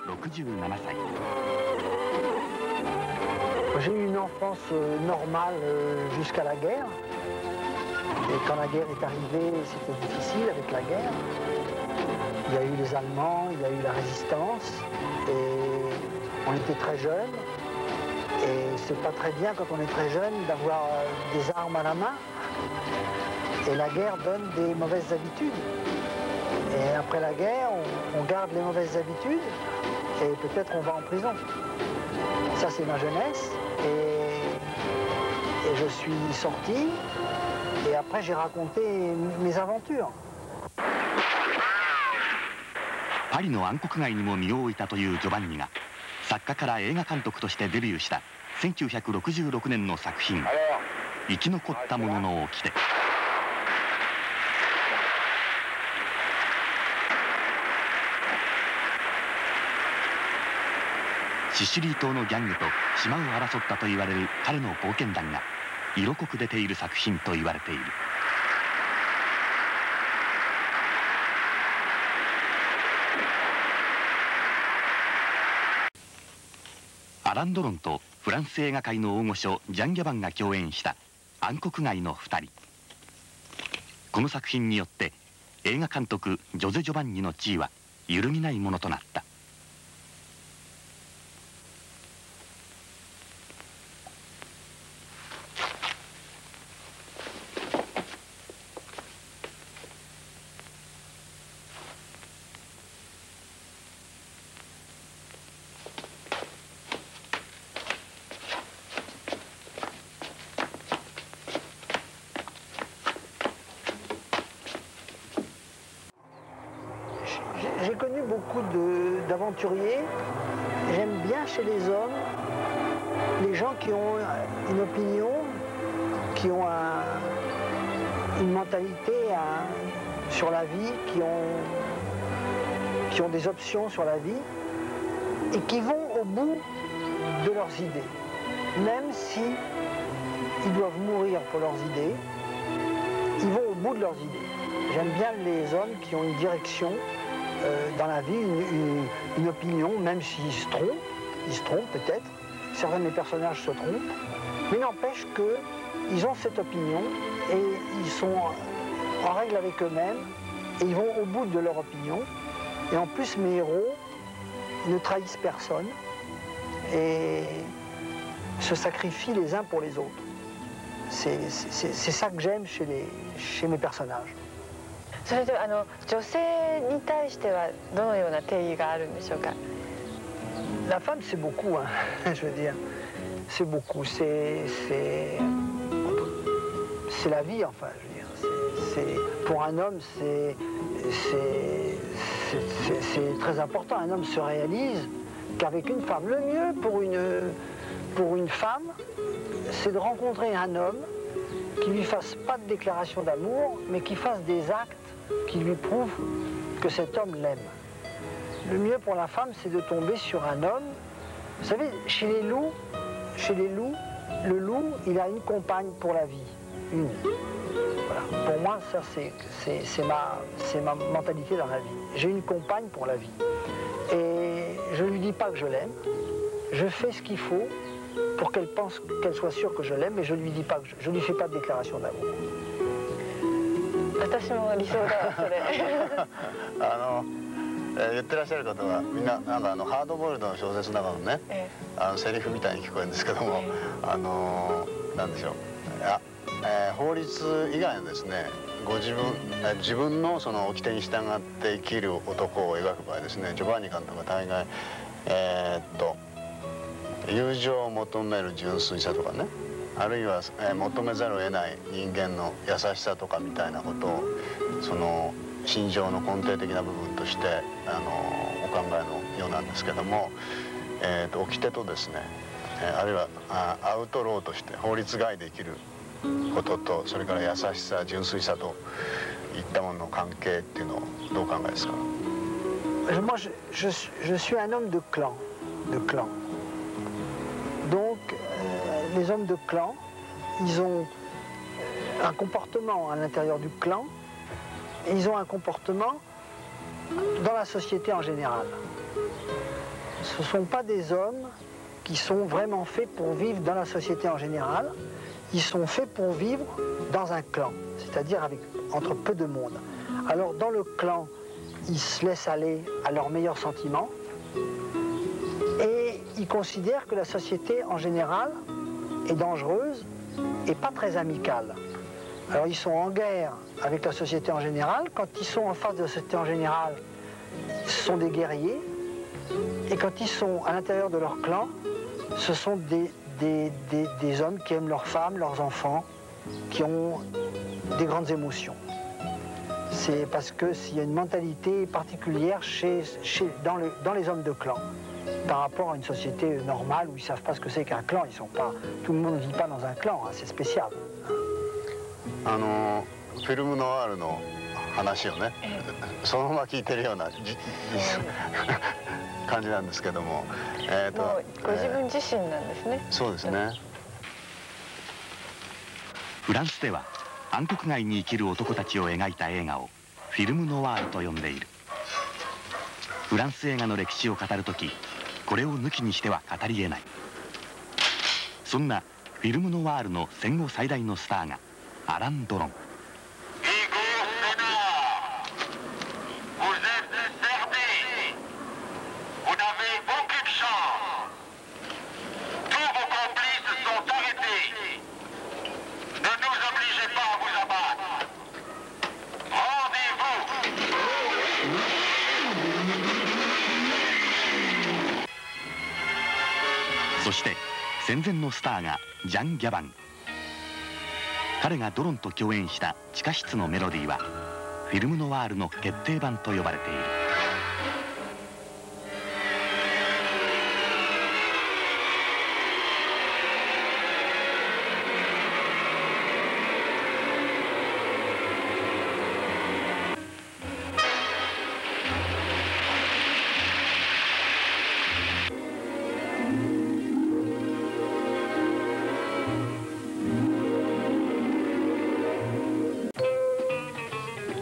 67歳。 J'ai eu une enfance normale jusqu'à la guerre. Et quand la guerre est arrivée, c'était difficile avec la guerre. Il y a eu les Allemands, il y a eu la résistance. Et on était très jeunes. Et c'est pas très bien quand on est très jeune d'avoir des armes à la main. Et la guerre donne des mauvaises habitudes. Et après la guerre, on garde les mauvaises habitudes et peut-être on va en prison. Ça, c'est ma jeunesse. Et je suis sorti. Et après, j'ai raconté mes aventures. パリの暗黒街にも身を置いたというジョバンニが作家から映画監督としてデビューした1966年の作品「生き残った者の掟」。シシリー島のギャングと島を争ったと言われる彼の冒険談が色濃く出ている作品と言われている。アラン・ドロンとフランス映画界の大御所ジャン・ギャバンが共演した暗黒街の2人。この作品によって映画監督ジョゼ・ジョバンニの地位は揺るぎないものとなった。J'ai connu beaucoup d'aventuriers. J'aime bien chez les hommes les gens qui ont une opinion, qui ont une mentalité sur la vie, qui ont des options sur la vie et qui vont au bout de leurs idées. Même si ils doivent mourir pour leurs idées, ils vont au bout de leurs idées. J'aime bien les hommes qui ont une direction dans la vie, une opinion, même s'ils se trompent peut-être, certains de mes personnages se trompent, mais n'empêche qu'ils ont cette opinion et ils sont en règle avec eux-mêmes et ils vont au bout de leur opinion. Et en plus, mes héros ne trahissent personne et se sacrifient les uns pour les autres. C'est ça que j'aime chez mes personnages. それで女性に対してはどのような定義があるんでしょうか。 La femme, c'est beaucoup, hein, je veux dire. C'est beaucoup. C'est la vie, enfin, je veux dire. Pour un homme, c'est très important. Un homme se réalise qu'avec une femme. Le mieux pour une femme, c'est de rencontrer un homme qui ne lui fasse pas de déclaration d'amour, mais qui fasse des actes qui lui prouvent que cet homme l'aime. Le mieux pour la femme, c'est de tomber sur un homme. Vous savez, chez les loups, le loup, il a une compagne pour la vie. Une. Voilà. Pour moi, ça, c'est ma mentalité dans la vie. J'ai une compagne pour la vie. Et je ne lui dis pas que je l'aime. Je fais ce qu'il faut pour qu'elle pense, qu'elle soit sûre que je l'aime, mais je ne lui dis pas que je lui fais pas de déclaration d'amour. 私も理想だわそれ。言ってらっしゃる方はみんななんかハードボイルドの小説の中のね、セリフみたいに聞こえるんですけども、なんでしょう、法律以外のですね、自分のその掟に従って生きる男を描く場合ですね、ジョバンニ監督は大概友情を求める純粋さとかね、あるいは、求めざるを得ない人間の優しさとかみたいなことをその心情の根底的な部分としてお考えのようなんですけども、掟とですね、あるいはアウトローとして法律外で生きることと、それから優しさ純粋さといったものの関係っていうのをどうお考えですか。Moi, je suis un homme de clan. Donc, les hommes de clan, ils ont un comportement à l'intérieur du clan, et ils ont un comportement dans la société en général. ce ne sont pas des hommes qui sont vraiment faits pour vivre dans la société en général. Ils sont faits pour vivre dans un clan, c'est-à-dire entre peu de monde. Alors dans le clan, ils se laissent aller à leurs meilleurs sentiments et ils considèrent que la société en général est dangereuse et pas très amicale. Alors ils sont en guerre avec la société en général. Quand ils sont en face de la société en général, ce sont des guerriers. Et quand ils sont à l'intérieur de leur clan, ce sont des hommes qui aiment leurs femmes, leurs enfants, qui ont des grandes émotions. C'est parce qu'il y a une mentalité particulière dans les hommes de clan par rapport à une société normale où ils ne savent pas ce que c'est qu'un clan. Tout le monde ne vit pas dans un clan, hein, c'est spécial. フィルムノワールの話をね、そのまま聞いてるような感じなんですけども、もうご自分自身なんですね。そうですね。フランスでは暗黒街に生きる男たちを描いた映画をフィルムノワールと呼んでいる。フランス映画の歴史を語るとき、これを抜きにしては語りえない。そんなフィルムノワールの戦後最大のスターがアラン・ドロン。そして戦前のスターがジャン・ギャバン。彼がドロンと共演した地下室のメロディーはフィルムノワールの決定版と呼ばれている。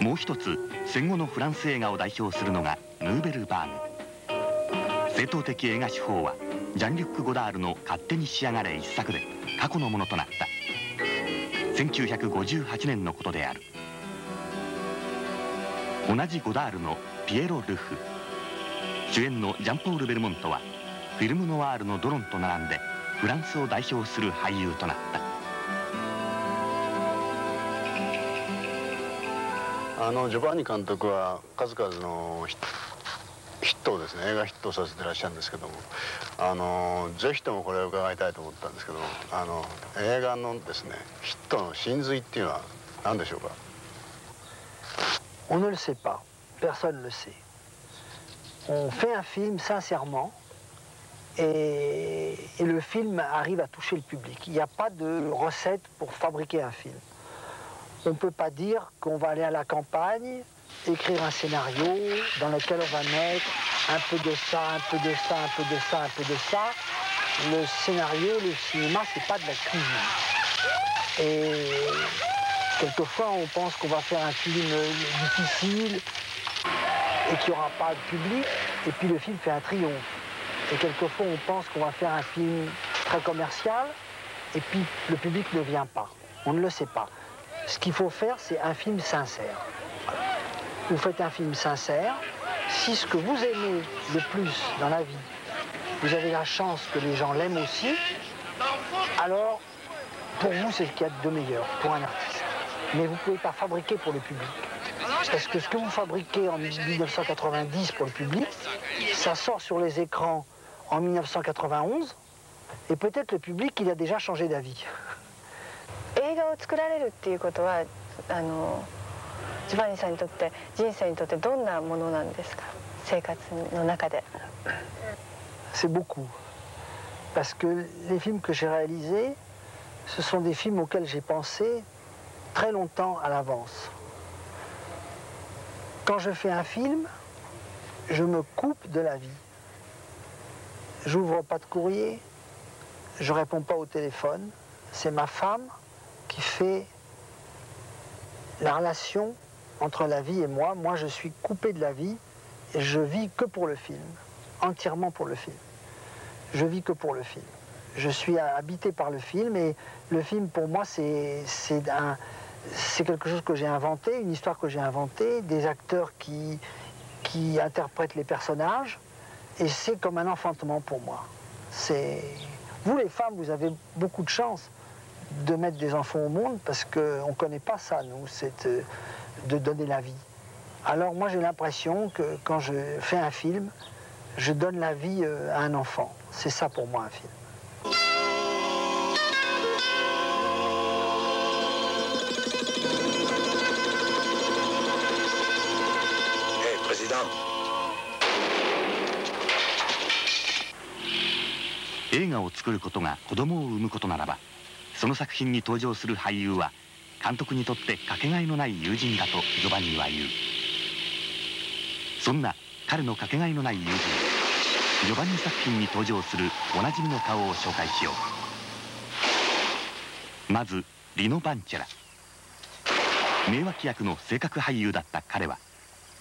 もう一つ戦後のフランス映画を代表するのがヌーベルバーグ。正統的映画手法はジャン・リュック・ゴダールの勝手に仕上がれ一作で過去のものとなった。1958年のことである。同じゴダールのピエロ・ルフ、主演のジャンポール・ベルモントはフィルムノワールのドロンと並んでフランスを代表する俳優となった。ジョバンニ監督は数々のヒットをですね、映画ヒットをさせてらっしゃるんですけども、ぜひともこれを伺いたいと思ったんですけども、映画のですねヒットの真髄っていうのは何でしょうか。On ne le sait pas, personne ne le sait. On fait un film sincèrement et le film arrive à toucher le public. Il n'y a pas de recette pour fabriquer un film. On ne peut pas dire qu'on va aller à la campagne, écrire un scénario dans lequel on va mettre un peu de ça, un peu de ça, un peu de ça, un peu de ça. Le scénario, le cinéma, c'est pas de la cuisine. Et quelquefois, on pense qu'on va faire un film difficile et qu'il n'y aura pas de public, et puis le film fait un triomphe. Et quelquefois, on pense qu'on va faire un film très commercial, et puis le public ne vient pas. On ne le sait pas. Ce qu'il faut faire, c'est un film sincère. Vous faites un film sincère. Si ce que vous aimez le plus dans la vie, vous avez la chance que les gens l'aiment aussi, alors pour vous, c'est ce qu'il y a de meilleur pour un artiste. Mais vous ne pouvez pas fabriquer pour le public. Parce que ce que vous fabriquez en 1990 pour le public, ça sort sur les écrans en 1991, et peut-être le public, il a déjà changé d'avis. 映画を作られるっていうことはジョバンニさんにとって人生にとってどんなものなんですか、生活の中で。C'est beaucoup. Parce que les films que j'ai réalisés, ce sont des films auxquels j'ai pensé très longtemps à l'avance. Quand je fais un film, je me coupe de la vie. J'ouvre pas de courrier, je réponds pas au téléphone. C'est ma femme qui fait la relation entre la vie et moi. Moi, je suis coupé de la vie et je vis que pour le film. entièrement pour le film. Je vis que pour le film. Je suis habité par le film et le film pour moi c'est quelque chose que j'ai inventé, une histoire que j'ai inventée, des acteurs qui interprètent les personnages et c'est comme un enfantement pour moi. Vous les femmes, vous avez beaucoup de chance de mettre des enfants au monde parce qu'on ne connaît pas ça, nous, de donner la vie. Alors moi j'ai l'impression que quand je fais un film, je donne la vie à un enfant. C'est ça pour moi un film. Hey, président. 映画を作ることが子供を産むことならば、その作品に登場する俳優は監督にとってかけがえのない友人だとジョバンニは言う。そんな彼のかけがえのない友人、ジョバンニ作品に登場するおなじみの顔を紹介しよう。まずリノ・バンチェラ。名脇役の性格俳優だった彼は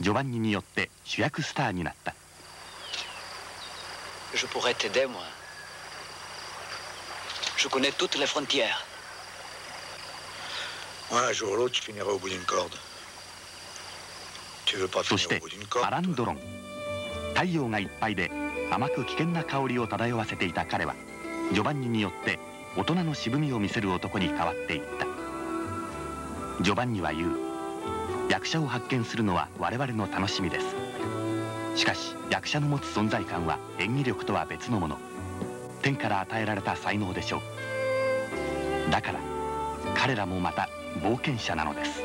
ジョバンニによって主役スターになった。Je pourrais t'aider, moi. Je connais toutes les frontières. Ouais, un jour ou l'autre, tu finiras au bout d'une corde. Tu veux pas そ finir して au bout d'une corde? アラン・ドロン。太陽がいっぱいで甘く危険な香りを漂わせていた彼はジョバンニによって大人の渋みを見せる男に変わっていった。ジョバンニは言う。役者を発見するのは我々の楽しみです。しかし役者の持つ存在感は演技力とは別のもの。天から与えられた才能でしょう。だから彼らもまた冒険者なのです。